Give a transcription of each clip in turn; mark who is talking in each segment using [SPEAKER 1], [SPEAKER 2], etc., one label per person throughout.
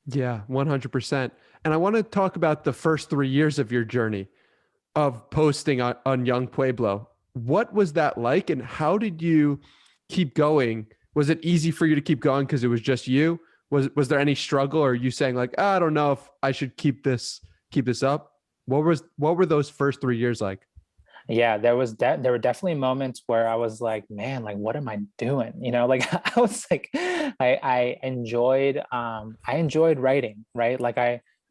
[SPEAKER 1] Yeah, 100%. And I want to talk about the first 3 years of your journey of posting on Young Pueblo. What was that like, and how did you keep going? Was it easy for you to keep going because it was just you? Was there any struggle, or are you saying like, I don't know if I should keep this up? What were those first 3 years like?
[SPEAKER 2] Yeah, there were definitely moments where I was like, man, like what am I doing? You know, like I was like I enjoyed writing, right?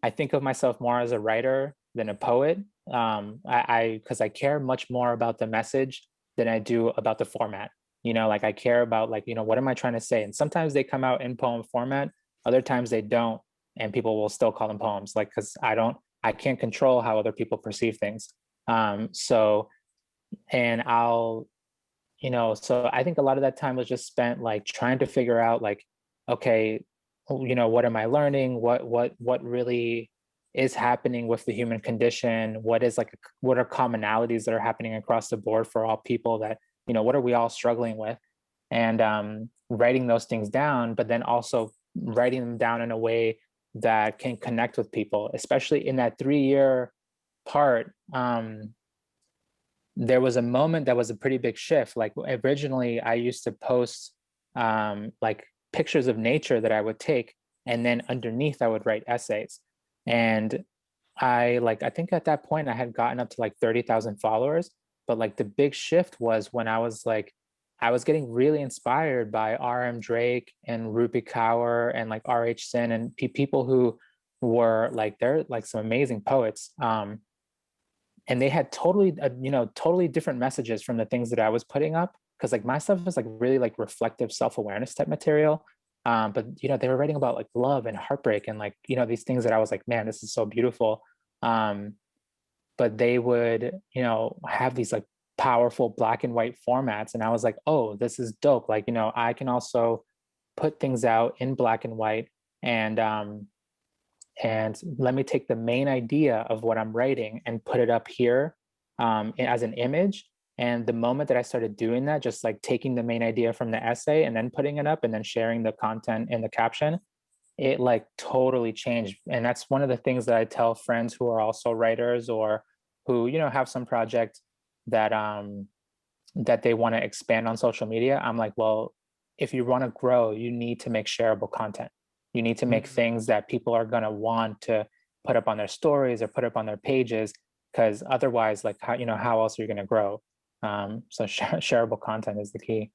[SPEAKER 2] I think of myself more as a writer than a poet. I because I care much more about the message than I do about the format. You know, like I care about like, you know, what am I trying to say? And sometimes they come out in poem format, other times they don't, and people will still call them poems, like because I can't control how other people perceive things. So and I'll, you know, so I think a lot of that time was just spent like trying to figure out like, okay, you know, what am I learning? What really is happening with the human condition? What are commonalities that are happening across the board for all people that, you know, what are we all struggling with? And writing those things down, but then also writing them down in a way that can connect with people, especially in that 3 year part. There was a moment that was a pretty big shift. Like originally, I used to post like pictures of nature that I would take, and then underneath I would write essays. And I think at that point I had gotten up to like 30,000 followers. But like the big shift was when I was getting really inspired by R.M. Drake and Rupi Kaur and like R.H. Sin and people who were like they're like some amazing poets. And they had totally you know, totally different messages from the things that I was putting up, because like my stuff was like really like reflective self-awareness type material. But you know, they were writing about like love and heartbreak and like, you know, these things that I was like, man, this is so beautiful. um but they would, you know, have these like powerful black and white formats, and I was like, oh, this is dope. Like, you know, I can also put things out in black and white, and let me take the main idea of what I'm writing and put it up here as an image. And the moment that I started doing that, just like taking the main idea from the essay and then putting it up and then sharing the content in the caption, it like totally changed. And that's one of the things that I tell friends who are also writers or who, you know, have some project that that they want to expand on social media. I'm like, well, if you want to grow, you need to make shareable content. You need to make
[SPEAKER 1] Mhm.
[SPEAKER 2] things that people are going to want to put up on their stories or put up on their pages, because otherwise, like how, you know, how else are you going to grow? So shareable content is the key.